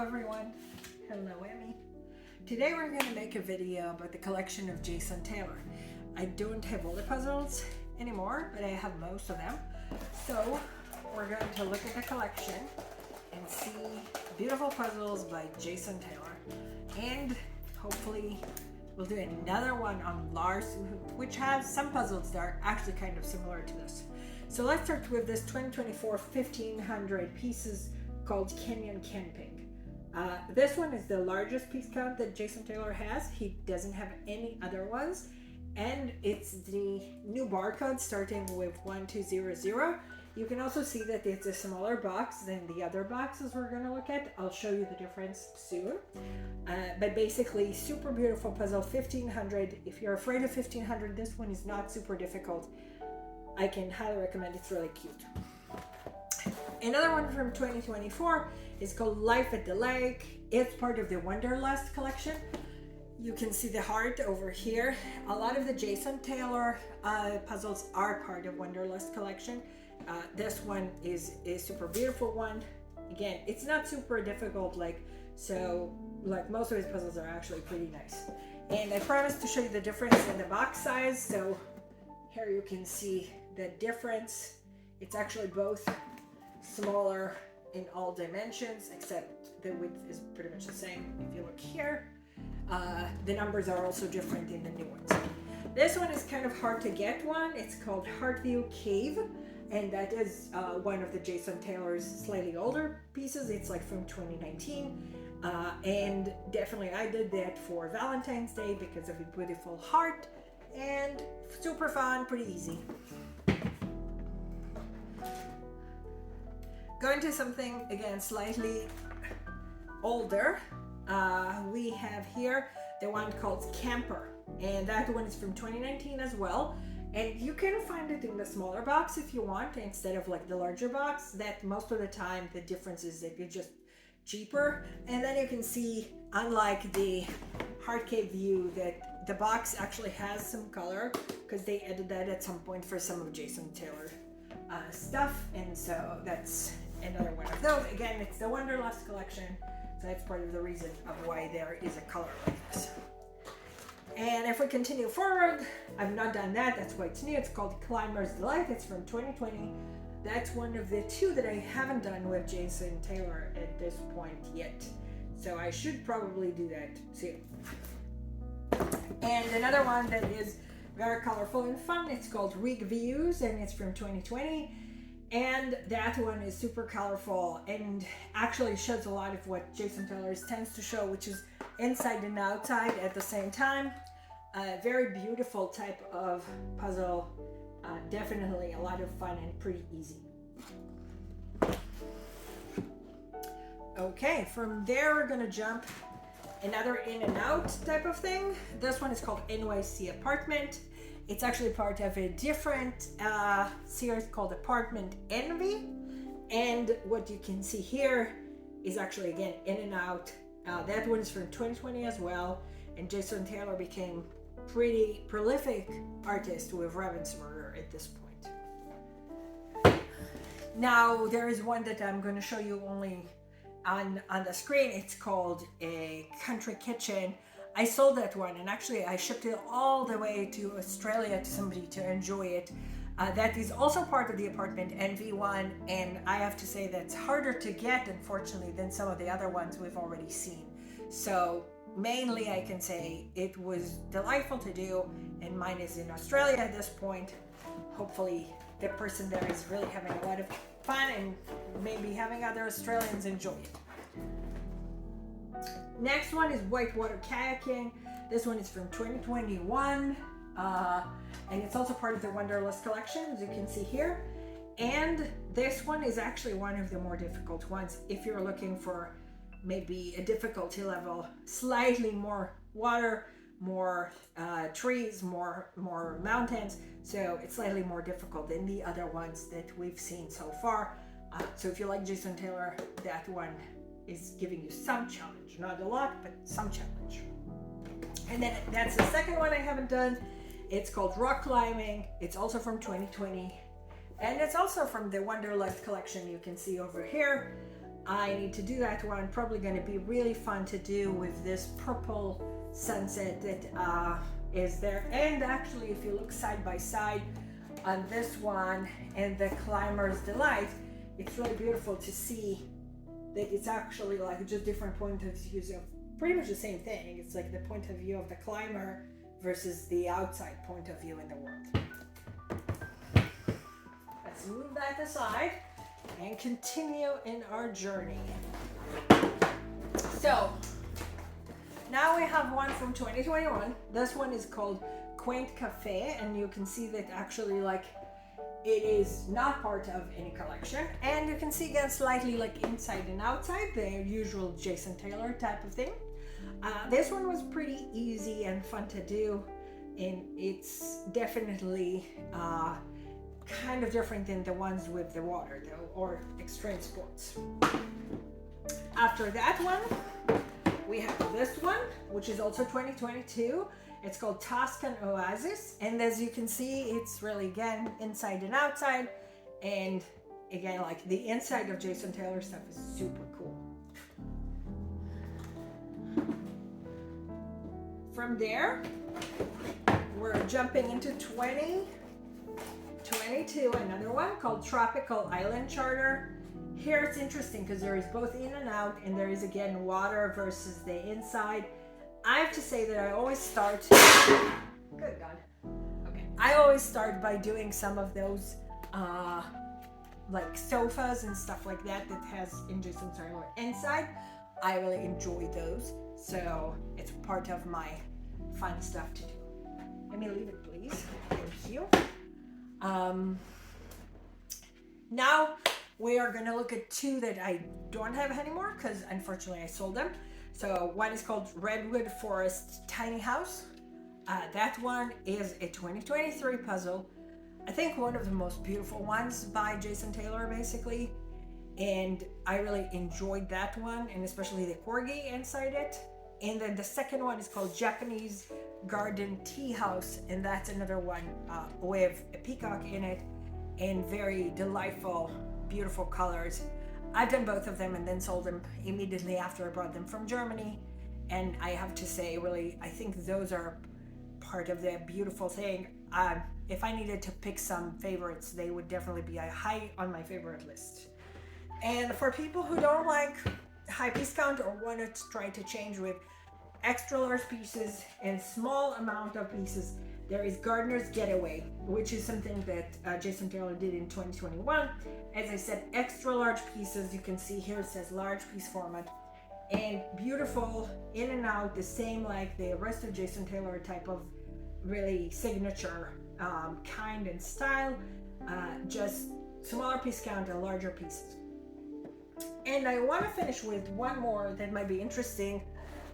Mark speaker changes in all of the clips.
Speaker 1: everyone. Hello Emmy. Today we're going to make a video about the collection of Jason Taylor. I don't have all the puzzles anymore, but I have most of them. So we're going to look at the collection and see beautiful puzzles by Jason Taylor. And hopefully we'll do another one on Lars, which has some puzzles that are actually kind of similar to this. So let's start with this 2024 1500 pieces called Kenyon Camping. This one is the largest piece count that Jason Taylor has. He doesn't have any other ones. And it's the new barcode starting with 1200. You can also see that it's a smaller box than the other boxes we're going to look at. I'll show you the difference soon. But basically, super beautiful puzzle, 1500. If you're afraid of 1500, this one is not super difficult. I can highly recommend it. It's really cute. Another one from 2024 is called Life at the Lake. It's part of the Wanderlust collection. You can see the heart over here. A lot of the Jason Taylor puzzles are part of Wanderlust collection. This one is a super beautiful one. Again, it's not super difficult, like most of his puzzles are actually pretty nice. And I promised to show you the difference in the box size. So here you can see the difference. It's actually both smaller in all dimensions, except the width is pretty much the same. If you look here, the numbers are also different in the new ones. This one is kind of hard to get one. It's called Heartview Cave, and that is one of the Jason Taylor's slightly older pieces. It's like from 2019, and definitely I did that for Valentine's Day because of a beautiful heart, and super fun, pretty easy. Going to something, again, slightly older, we have here the one called Camper, and that one is from 2019 as well. And you can find it in the smaller box if you want, instead of like the larger box. That most of the time the difference is that it's just cheaper. And then you can see, unlike the Hard Cave View, that the box actually has some color because they added that at some point for some of Jason Taylor stuff. And so that's another one of those. Again, it's the Wanderlust collection, so that's part of the reason of why there is a color like this. And if we continue forward, I've not done that, that's why it's new. It's called Climber's Delight. It's from 2020. That's one of the two that I haven't done with Jason Taylor at this point yet, so I should probably do that soon. And another one that is very colorful and fun, it's called Rig Views, and it's from 2020. And that one is super colorful and actually shows a lot of what Jason Taylor tends to show, which is inside and outside at the same time. Very beautiful type of puzzle. Definitely a lot of fun and pretty easy. Okay, from there we're gonna jump another in and out type of thing. This one is called NYC Apartment. It's actually part of a different series called Apartment Envy. And what you can see here is actually, again, in and out. That one is from 2020 as well. And Jason Taylor became pretty prolific artist with Ravensburger at this point. Now, there is one that I'm going to show you only on the screen. It's called a Country Kitchen. I sold that one, and actually I shipped it all the way to Australia to somebody to enjoy it. That is also part of the Apartment Envy one, and I have to say that's harder to get, unfortunately, than some of the other ones we've already seen. So mainly I can say it was delightful to do, and mine is in Australia at this point. Hopefully the person there is really having a lot of fun and maybe having other Australians enjoy it. Next one is Whitewater Kayaking. This one is from 2021, and it's also part of the Wanderlust collection, as you can see here. And this one is actually one of the more difficult ones if you're looking for maybe a difficulty level, slightly more water, more trees, more mountains. So it's slightly more difficult than the other ones that we've seen so far. So if you like Jason Taylor, that one is giving you some challenge, not a lot, but some challenge. And then that's the second one I haven't done. It's called Rock Climbing. It's also from 2020, and it's also from the Wanderlust collection. You can see over here I need to do that one. Probably going to be really fun to do with this purple sunset that is there. And actually, if you look side by side on this one and the Climber's Delight, it's really beautiful to see that it's actually like just different point of views of pretty much the same thing. It's like the point of view of the climber versus the outside point of view in the world. Let's move that aside and continue in our journey. So now we have one from 2021. This one is called Quaint Cafe, and you can see that actually like it is not part of any collection, and you can see again slightly like inside and outside, the usual Jason Taylor type of thing. This one was pretty easy and fun to do, and it's definitely kind of different than the ones with the water though, or extreme sports. After that one, we have this one, which is also 2022. It's called Tasan Oasis, and as you can see, it's really again inside and outside, and again like the inside of Jason Taylor stuff is super cool. From there, we're jumping into 2022, another one called Tropical Island Charter. Here it's interesting because there is both in and out, and there is again water versus the inside. I have to say that I always start, good God, okay, I always start by doing some of those like sofas and stuff like that has in Jason Taylor inside. I really enjoy those, so it's part of my fun stuff to do. Let me leave it, please. Thank you. Now we are going to look at two that I don't have anymore because unfortunately I sold them. So one is called Redwood Forest Tiny House. That one is a 2023 puzzle. I think one of the most beautiful ones by Jason Taylor, basically. And I really enjoyed that one, and especially the corgi inside it. And then the second one is called Japanese Garden Tea House, and that's another one with a peacock in it and very delightful, beautiful colors. I've done both of them and then sold them immediately after I brought them from Germany. And I have to say, really, I think those are part of the beautiful thing. If I needed to pick some favorites, they would definitely be high on my favorite list. And for people who don't like high piece count or want to try to change with extra large pieces and small amount of pieces, there is Gardener's Getaway, which is something that Jason Taylor did in 2021. As I said, extra large pieces. You can see here it says large piece format, and beautiful in and out, the same like the rest of Jason Taylor type of really signature kind and style, just smaller piece count and larger pieces. And I want to finish with one more that might be interesting,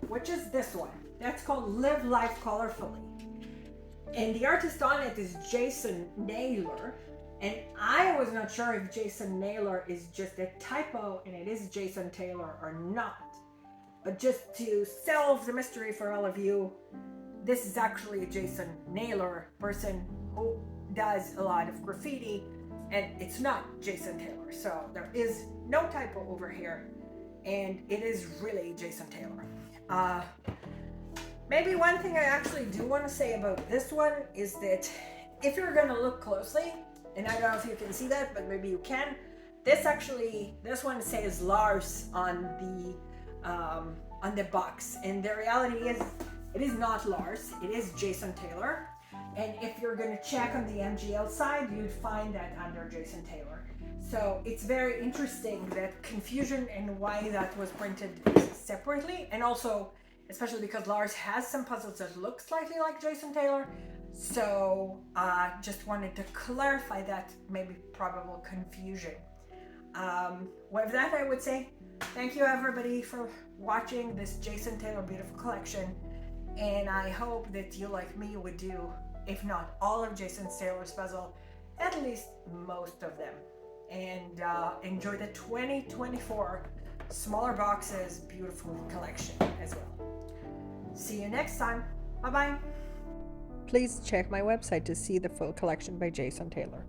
Speaker 1: which is this one. That's called Live Life Colorfully. And the artist on it is Jason Naylor. And I was not sure if Jason Naylor is just a typo and it is Jason Taylor or not. But just to solve the mystery for all of you, this is actually a Jason Naylor person who does a lot of graffiti, and it's not Jason Taylor. So there is no typo over here, and it is really Jason Taylor. Maybe one thing I actually do want to say about this one is that if you're going to look closely, and I don't know if you can see that, but maybe you can, this one says Lars on the box, and the reality is it is not Lars, it is Jason Taylor. And if you're going to check on the MGL side, you'd find that under Jason Taylor. So it's very interesting that confusion and why that was printed separately, and also especially because Lars has some puzzles that look slightly like Jason Taylor. So just wanted to clarify that maybe probable confusion. With that, I would say thank you everybody for watching this Jason Taylor beautiful collection, and I hope that you, like me, would do, if not all of Jason Taylor's puzzle, at least most of them, and enjoy the 2024 smaller boxes beautiful collection as well. See you next time. Bye bye. Please check my website to see the full collection by Jason Taylor.